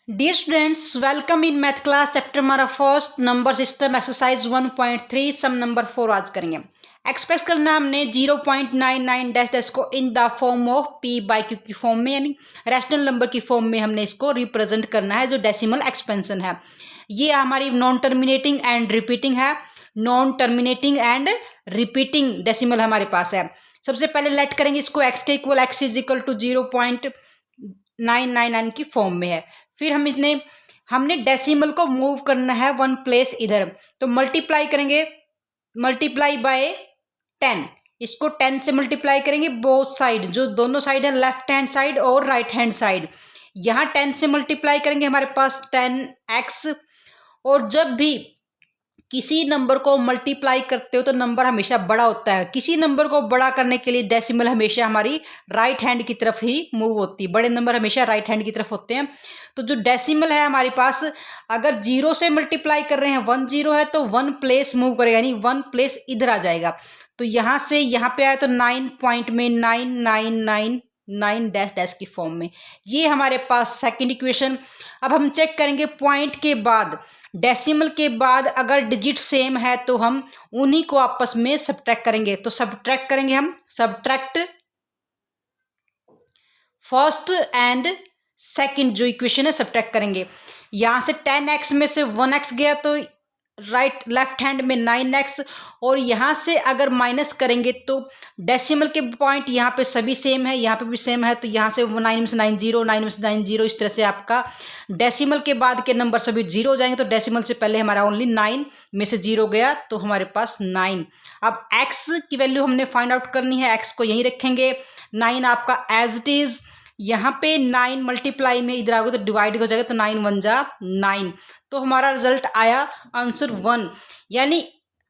Dear students, welcome in math class. Chapter हमारा first number system exercise 1.3 sum number 4 आज करेंगे। Express करना हमने 0.99 डैश डैश को इन the form of P by Q की form में, यानी रैशनल नंबर की फॉर्म में हमने इसको रिप्रेजेंट करना है, जो डेसिमल एक्सपेंशन है। ये हमारी नॉन टर्मिनेटिंग एंड रिपीटिंग है। Non terminating and repeating decimal हमारे पास है। सबसे पहले लेट करेंगे इसको एक्स के equal, X is equal to 0.999 की फॉर्म में है। फिर हमने डेसिमल को मूव करना है वन प्लेस इधर, तो मल्टीप्लाई करेंगे, मल्टीप्लाई बाय 10। इसको 10 से मल्टीप्लाई करेंगे बोथ साइड, जो दोनों साइड है, लेफ्ट हैंड साइड और राइट हैंड साइड। यहां 10 से मल्टीप्लाई करेंगे, हमारे पास 10x। और जब भी किसी नंबर को मल्टीप्लाई करते हो तो नंबर हमेशा बड़ा होता है। किसी नंबर को बड़ा करने के लिए डेसिमल हमेशा हमारी राइट हैंड की तरफ ही मूव होती है। बड़े नंबर हमेशा राइट हैंड की तरफ होते हैं। तो जो डेसिमल है हमारे पास, अगर 0 से मल्टीप्लाई कर रहे हैं, 1 0 है तो 1 प्लेस मूव करेगा, यानी 1 प्लेस इधर आ जाएगा। तो यहां से यहां पे आया तो 9 पॉइंट में 9 डैश डैश की फॉर्म में। ये हमारे पास सेकेंड इक्वेशन। अब हम चेक करेंगे पॉइंट के बाद, डेसिमल के बाद अगर डिजिट सेम है तो हम उन्हीं को आपस में सब्ट्रैक्ट करेंगे। तो सब्ट्रैक्ट करेंगे हम, सब्ट्रैक्ट फर्स्ट एंड सेकंड जो इक्वेशन है सब्ट्रैक्ट करेंगे। यहां से 10x में से 1x गया तो राइट लेफ्ट हैंड में 9x, और यहां से अगर माइनस करेंगे तो डेसिमल के पॉइंट यहाँ पे सभी सेम है, यहाँ पे भी सेम है, तो यहाँ से 9 में से 9 0, 9 में से 9 0, इस तरह से आपका डेसिमल के बाद के नंबर सभी 0 हो जाएंगे। तो डेसिमल से पहले हमारा ओनली 9 में से 0 गया तो हमारे पास 9। अब x की वैल्यू हमने फाइंड आउट करनी है, x को यहीं रखेंगे। 9 आपका एज इट इज, यहाँ पे 9 मल्टीप्लाई में इधर आओगे तो डिवाइड हो जाएगा, तो 9 1 जा 9। तो हमारा रिजल्ट आया आंसर 1। यानी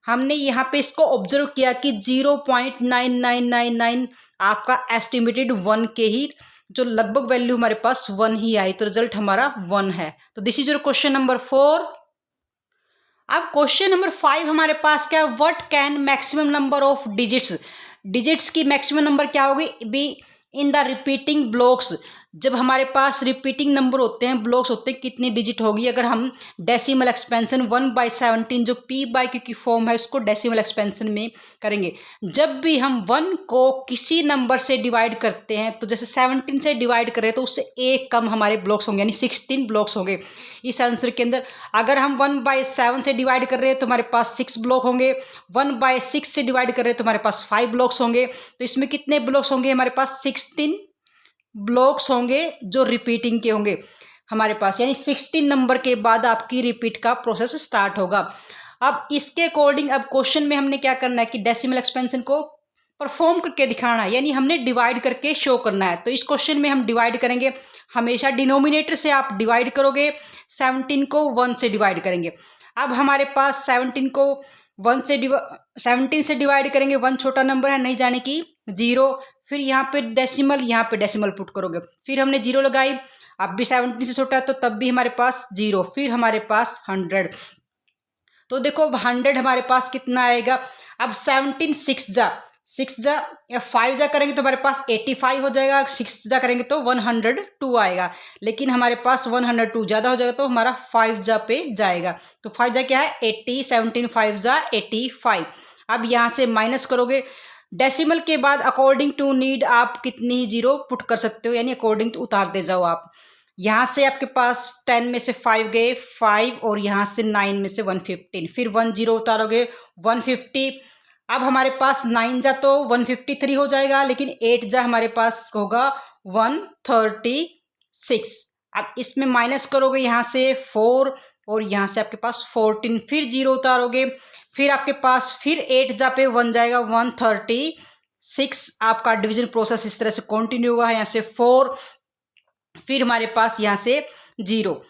हमने यहाँ पे इसको ऑब्जर्व किया कि 0.9999 आपका एस्टिमेटेड 1 के ही, जो लगभग वैल्यू हमारे पास 1 ही आई, तो रिजल्ट हमारा 1 है। तो this is your question number 4। अब क्वेश्चन नंबर 5 हमारे पास क्या है, what can maximum number of digits, digits की मैक्सिमम नंबर क्या होगी be in the repeating blocks. जब हमारे पास रिपीटिंग नंबर होते हैं, ब्लॉक्स होते हैं, कितनी डिजिट होगी। अगर हम डेसिमल एक्सपेंशन 1/17 जो p बाई क्यू की फॉर्म है उसको डेसिमल एक्सपेंशन में करेंगे, जब भी हम 1 को किसी नंबर से डिवाइड करते हैं, तो जैसे 17 से डिवाइड करें तो उससे एक कम हमारे ब्लॉक्स होंगे, यानी 16 ब्लॉक्स होंगे इस आंसर के अंदर। अगर हम 1/7 से डिवाइड कर रहे हैं तो हमारे पास 6 ब्लॉक होंगे। 1/6 से डिवाइड कर रहे हैं तो हमारे पास 5 ब्लॉक्स होंगे। तो इसमें कितने ब्लॉक्स होंगे हमारे पास, 16 ब्लॉक्स होंगे जो रिपीटिंग के होंगे हमारे पास, यानी 16 नंबर के बाद आपकी रिपीट का प्रोसेस स्टार्ट होगा। अब इसके अकॉर्डिंग अब क्वेश्चन में हमने क्या करना है कि डेसिमल एक्सपेंशन को परफॉर्म करके दिखाना है, यानी हमने डिवाइड करके शो करना है। तो इस क्वेश्चन में हम डिवाइड करेंगे, हमेशा डिनोमिनेटर से आप डिवाइड करोगे, 17 को 1 से डिवाइड करेंगे। अब हमारे पास 17 को 17 से डिवाइड करेंगे, 1 छोटा नंबर है, नहीं जाने की 0, फिर यहाँ पे डेसिमल पुट करोगे, फिर हमने 0 लगाई, अब भी 17 से छोटा है तो तब भी हमारे पास 0, फिर हमारे पास 100। तो देखो अब 100 हमारे पास कितना आएगा। अब 17 6 जा या 5 जा करेंगे तो हमारे पास 85 हो जाएगा, 6 जा करेंगे तो 102 आएगा, लेकिन हमारे पास 102 ज़्यादा हो जाएगा तो हमारा 5 जा पे जाएगा। तो 5 जा क्या है 80, 17 5 जा 85। अब यहाँ से माइनस करोगे, डेसिमल के बाद अकॉर्डिंग टू नीड आप कितनी 0 पुट कर सकते हो, यानी अकॉर्डिंग टू उतारते जाओ आप। यहाँ से आपके पास 10 में से 5 गए 5, और यहाँ से 9 में से 115, फिर 1 0 उतारोगे 150। अब हमारे पास 9 जा तो 153 हो जाएगा, लेकिन 8 जा हमारे पास होगा 136। अब इसमें माइनस करोगे यहाँ से 4, और यहाँ से आपके पास 14, फिर 0 उतारोगे, फिर आपके पास फिर 8 जा पे 1 जाएगा 136। आपका डिवीजन प्रोसेस इस तरह से कंटिन्यू हुआ है। यहाँ से 4, फिर हमारे पास यहाँ से 0,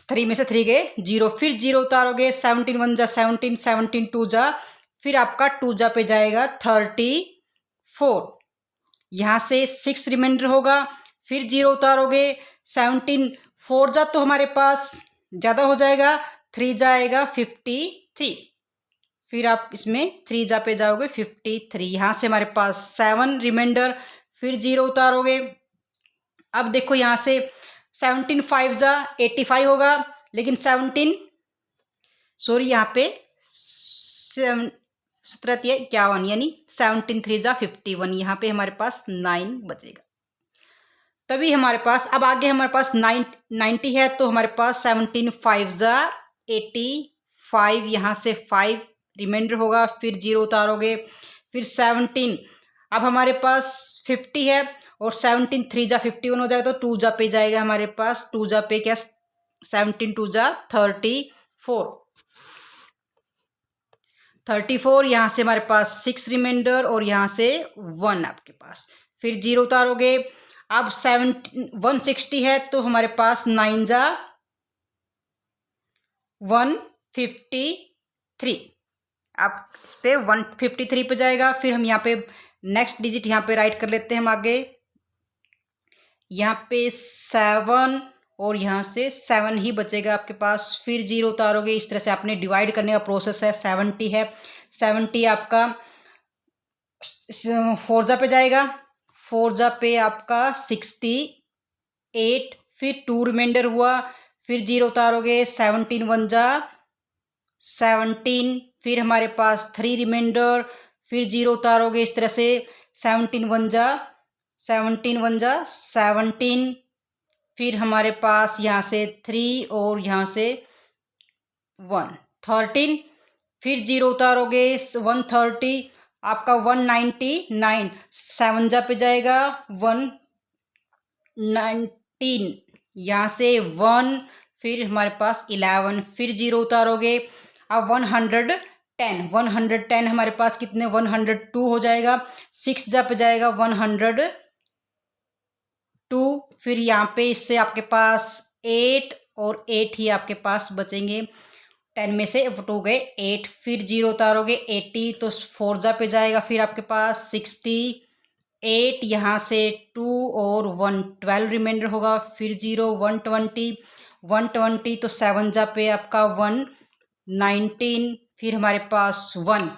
3 में से 3 गए 0, फिर 0 उतारोगे, 17 1 जा 17, 17 2 जा, फिर आपका 2 जा पे जाएगा 34, यहाँ से 6 रिमाइंडर होगा, फिर 0 उतारोगे, 17 4 जा तो हमारे पास ज़्यादा हो जाएगा, 3 जाएगा 53, फिर आप इसमें 3 जा पे जाओगे 53, यहाँ से हमारे पास 7 रिमाइंडर, फिर 0 उतारोगे। अब देखो यहाँ से 17 5 जा 85 होगा, लेकिन 17 सॉरी यहाँ पे 17 51 यानी 17 3 जा 51, यहाँ पे हमारे पास 9 बचेगा। तभी हमारे पास अब आगे हमारे पास 90 है, तो हमारे पास 17 5 जा 85, यहाँ से 5 रिमाइंडर होगा, फिर 0 उतारोगे, फिर 17 अब हमारे पास 50 है और 17 3 जा 51 हो जाएगा, तो 2 जा पे जाएगा हमारे पास, 2 जा पे क्या 17 2 जा 34, यहाँ से हमारे पास 6 रिमाइंडर और यहाँ से 1 आपके पास, फिर 0 उतारोगे। अब 160 है, तो हमारे पास 9 जा 153, अब इस पे 153 पे जाएगा। फिर हम यहाँ पे नेक्स्ट डिजिट यहाँ पे राइट कर लेते हैं हम आगे, यहाँ पे 7 और यहाँ से 7 ही बचेगा आपके पास, फिर 0 उतारोगे। इस तरह से आपने डिवाइड करने का प्रोसेस है। 70 है, 70 आपका 4 जा पे जाएगा, 4 जा पे आपका 68, फिर 2 रिमाइंडर हुआ, फिर 0 उतारोगे, 17 1 जा 17, फिर हमारे पास 3 रिमाइंडर, फिर 0 उतारोगे। इस तरह से 17 1 जा 17, फिर हमारे पास यहाँ से 3 और यहाँ से 1 13, फिर 0 उतारोगे 130, आपका 199, 7 जा पे जाएगा 119, यहाँ से 1, फिर हमारे पास 11, फिर 0 उतारोगे। अब 110 हमारे पास कितने 102 हो जाएगा, 6 जा पे जाएगा 102, फिर यहाँ पे इससे आपके पास 8 और 8 ही आपके पास बचेंगे, 10 में से 2 गए 8, फिर 0 उतारोगे 80, तो 4 जा पे जाएगा, फिर आपके पास 68, यहाँ से 2 और 1 12 रिमाइंडर होगा, फिर 0 120 तो 7 जा पे आपका 119, फिर हमारे पास 1।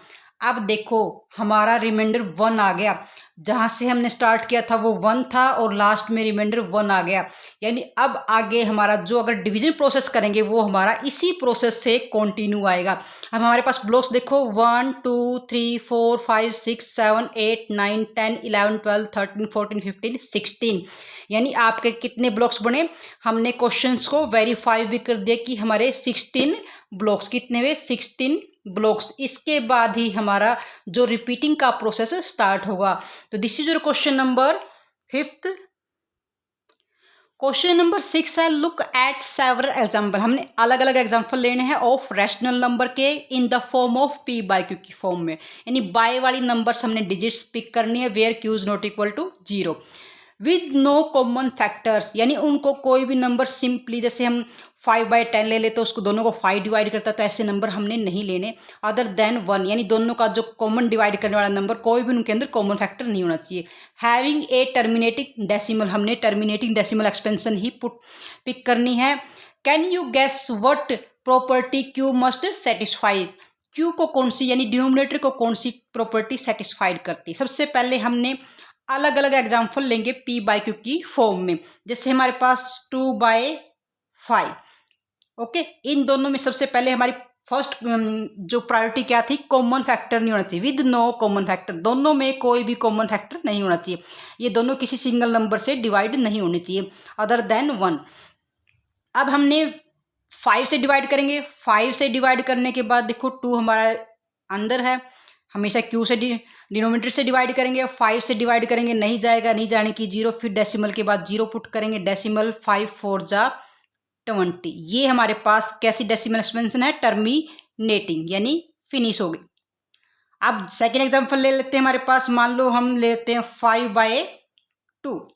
अब देखो हमारा रिमाइंडर 1 आ गया, जहाँ से हमने स्टार्ट किया था वो 1 था और लास्ट में रिमाइंडर 1 आ गया, यानी अब आगे हमारा जो अगर डिवीजन प्रोसेस करेंगे वो हमारा इसी प्रोसेस से कंटिन्यू आएगा। अब हमारे पास ब्लॉक्स देखो 1 2 3 4 5 6 7 8 9 10 11 12 13 14 15 16, यानी आपके कितने ब्लॉक्स बने। हमने क्वेश्चंस को वेरीफाई भी कर दिया कि हमारे 16 ब्लॉक्स कितने हुए, 16 ब्लॉक्स। इसके बाद ही हमारा जो रिपीटिंग का प्रोसेस स्टार्ट होगा। तो this is your question number 5th। Question number 6 है लुक एट सेवरल एग्जाम्पल। हमने अलग अलग एग्जाम्पल लेने हैं ऑफ रैशनल नंबर के in the form of P by Q की फॉर्म में, यानी बाय वाली नंबर्स हमने डिजिट्स पिक करनी है where Q is not equal to 0 with no common factors, यानी उनको कोई भी नंबर सिंपली जैसे हम 5/10 ले लेते तो उसको दोनों को 5 डिवाइड करता है, तो ऐसे नंबर हमने नहीं लेने अदर देन 1, यानी दोनों का जो कॉमन डिवाइड करने वाला नंबर कोई भी उनके अंदर कॉमन फैक्टर नहीं होना चाहिए। हैविंग ए टर्मिनेटिंग डेसिमल, हमने टर्मिनेटिंग डेसिमल एक्सपेंशन ही पिक करनी है। Can you guess what property Q must satisfy, Q को कौन सी यानी डिनोमिनेटर को कौन सी प्रॉपर्टी सेटिस्फाइड करती है। सबसे पहले हमने अलग अलग एग्जाम्पल लेंगे पी बाय क्यू की फॉर्म में, जैसे हमारे पास 2/5, ओके। इन दोनों में सबसे पहले हमारी फर्स्ट जो प्रायोरिटी क्या थी, कॉमन फैक्टर नहीं होना चाहिए, विद नो कॉमन फैक्टर, दोनों में कोई भी कॉमन फैक्टर नहीं होना चाहिए, ये दोनों किसी सिंगल नंबर से डिवाइड नहीं होने चाहिए अदर देन 1। अब हमने 5 से डिवाइड करेंगे, 5 से डिवाइड करने के बाद देखो 2 हमारा अंदर है, हमेशा क्यू से डिनोमिनेटर से डिवाइड करेंगे, 5 से डिवाइड करेंगे नहीं जाएगा, नहीं जाने की 0, फिर डेसिमल के बाद 0 पुट करेंगे, डेसिमल 5 4 जा 20, ये हमारे पास कैसी डेसिमल एक्सपेंशन है, टर्मिनेटिंग यानी फिनिश हो गई। अब सेकेंड एग्जांपल ले लेते हैं, हमारे पास मान लो हम ले लेते हैं 5/2,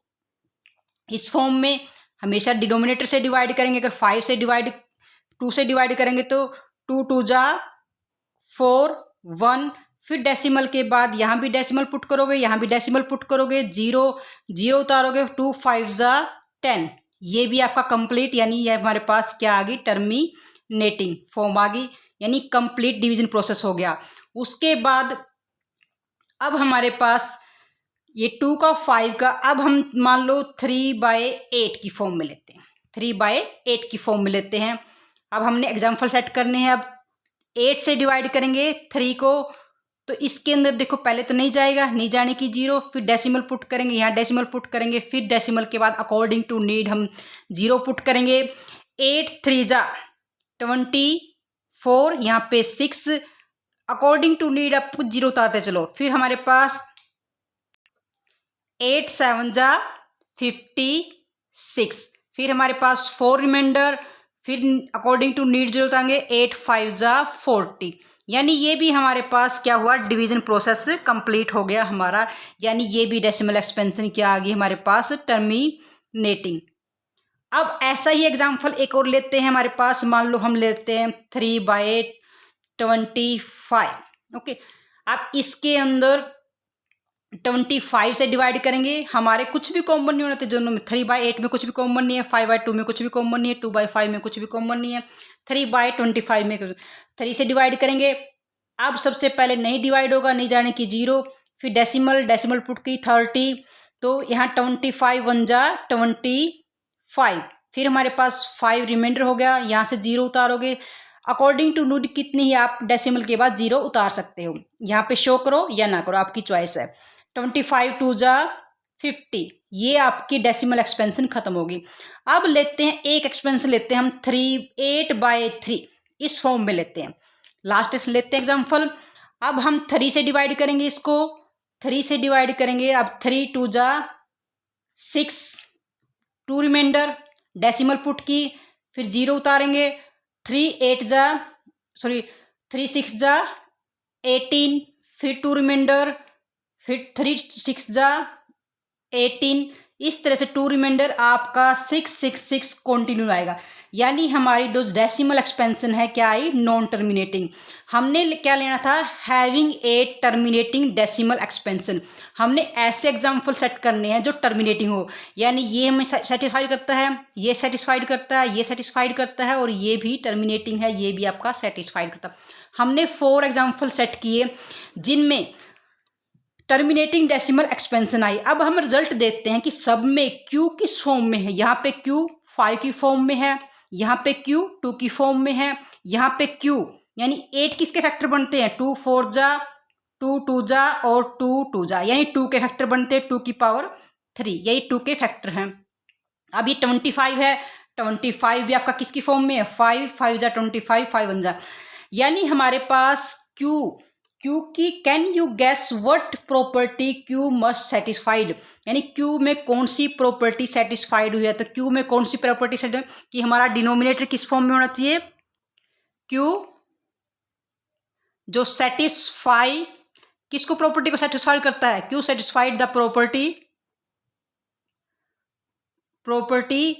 इस फॉर्म में हमेशा डिनोमिनेटर से डिवाइड करेंगे, अगर 5 से डिवाइड 2 से डिवाइड करेंगे तो 2 2 जा 4 1, फिर डेसिमल के बाद यहाँ भी डेसिमल पुट करोगे, यहाँ भी डेसिमल पुट करोगे, 0 उतारोगे, 2 5 जा 10, ये भी आपका कंप्लीट, यानी ये हमारे पास क्या आ गई, टर्मिनेटिंग फॉर्म आ गई, यानी कंप्लीट डिवीजन प्रोसेस हो गया। उसके बाद अब हमारे पास ये 2 का 5 का, अब हम मान लो 3/8 की फॉर्म में लेते हैं, 3/8 की फॉर्म में लेते हैं। अब हमने एग्जाम्पल सेट करने हैं। अब 8 से डिवाइड करेंगे 3 को, तो इसके अंदर देखो पहले तो नहीं जाएगा, नहीं जाने की 0, फिर डेसिमल पुट करेंगे, यहाँ डेसिमल पुट करेंगे, फिर डेसिमल के बाद अकॉर्डिंग टू नीड हम 0 पुट करेंगे। 8 3 जा 24, यहाँ पे 6, अकॉर्डिंग टू नीड आप 0 उतारते चलो। फिर हमारे पास 8 7 जा 56, फिर हमारे पास 4 रिमाइंडर, फिर अकॉर्डिंग टू नीड 0 उतारेंगे। 8 5 जा 40, यानी ये भी हमारे पास क्या हुआ, डिवीजन प्रोसेस कंप्लीट हो गया हमारा, यानी ये भी डेसिमल एक्सपेंशन क्या आ गई हमारे पास, टर्मिनेटिंग। अब ऐसा ही एग्जाम्पल एक और लेते हैं हमारे पास, मान लो हम लेते हैं 3/25। ओके, अब इसके अंदर 25 से डिवाइड करेंगे, हमारे कुछ भी कॉमन नहीं होना चाहिए दोनों में। 3/8 में कुछ भी कॉमन नहीं है, 5/2 में कुछ भी कॉमन नहीं है, 2/5 में कुछ भी कॉमन नहीं है, 3/25 में 3 से डिवाइड करेंगे। अब सबसे पहले नहीं डिवाइड होगा, नहीं जाने की 0, फिर डेसिमल पुट की 30, तो यहाँ 25 1 जा 25, फिर हमारे पास 5 रिमाइंडर हो गया, यहाँ से 0 उतारोगे। अकॉर्डिंग टू नीड कितनी ही आप डेसिमल के बाद 0 उतार सकते हो, यहाँ पे शो करो या ना करो, आपकी चॉइस है। 25 2 जा 50, ये आपकी डेसिमल एक्सपेंशन खत्म होगी। अब लेते हैं एक एक्सपेंशन लेते हैं हम 8/3, इस फॉर्म में लेते हैं। लास्ट लेते हैं एग्जाम्पल। अब हम 3 से डिवाइड करेंगे इसको, 3 से डिवाइड करेंगे। अब 3 2 जा 6, 2 रिमाइंडर, डेसिमल पुट की, फिर 0 उतारेंगे। 3 6 जा 18, फिर 2 रिमाइंडर, फिर 3 6 जा 18, इस तरह से 2 रिमाइंडर आपका 6 6 6 कंटिन्यू आएगा। यानी हमारी जो डेसिमल एक्सपेंशन है क्या आई, नॉन टर्मिनेटिंग। हमने क्या लेना था, having a terminating decimal expansion. हमने ऐसे एग्जाम्पल सेट करने हैं जो टर्मिनेटिंग हो, यानी ये हमें सेटिस्फाइड करता है, ये सेटिस्फाइड करता है, ये सेटिस्फाइड करता है, और ये भी टर्मिनेटिंग है, ये भी आपका सेटिस्फाइड करता है। हमने 4 एग्जाम्पल सेट किए जिनमें टर्मिनेटिंग डेसिमल एक्सपेंशन आई। अब हम रिजल्ट देखते हैं कि सब में क्यू किस फॉर्म में है। यहाँ पे क्यू 5 की फॉर्म में है, यहाँ पे क्यू 2 की फॉर्म में है, यहाँ पे क्यू यानी 8 किसके फैक्टर बनते हैं, 2 4 जा 2 2 जा और 2 2 जा, यानी 2 के फैक्टर बनते हैं 2 की पावर 3, यही 2 के फैक्टर हैं। अब ये 25 है, 25 भी आपका किसकी फॉर्म में है, 5 5 जा 25, 5 1 जा, यानी हमारे पास क्यू की can you gas what property Q must satisfied, यानी क्यू में कौन सी प्रॉपर्टी सेटिस्फाइड हुई है। तो क्यू में कौन सी प्रॉपर्टी सेटिस्फाइड कि हमारा डिनोमिनेटर किस फॉर्म में होना चाहिए, क्यू जो सेटिस्फाई किसको, प्रॉपर्टी को सेटिस्फाइड करता है, क्यू सेटिस्फाइड द प्रॉपर्टी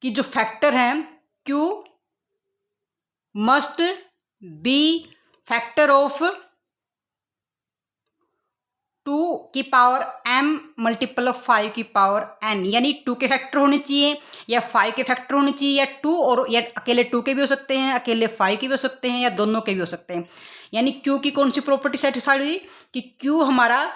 की जो फैक्टर हैं, Q must be factor of 2 की पावर m मल्टीपल ऑफ 5 की पावर n, यानी 2 के फैक्टर होने चाहिए या 5 के फैक्टर होने चाहिए, या 2 और या अकेले 2 के भी हो सकते हैं, अकेले 5 के भी हो सकते हैं, या दोनों के भी हो सकते हैं। यानी q की कौन सी प्रॉपर्टी सेटिस्फाइड हुई कि q हमारा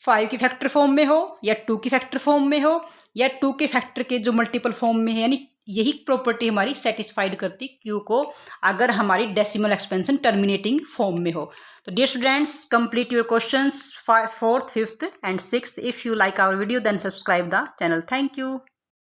5 की फैक्टर फॉर्म में हो, या 2 की फैक्टर फॉर्म में हो, या 2 के फैक्टर के जो मल्टीपल फॉर्म में है, यानी यही प्रॉपर्टी हमारी सेटिस्फाइड करती क्यू को, अगर हमारी डेसिमल एक्सपेंशन टर्मिनेटिंग फॉर्म में हो। तो dear students, complete your questions 4th 5th and 6th. If you like our video, then subscribe the channel. Thank you.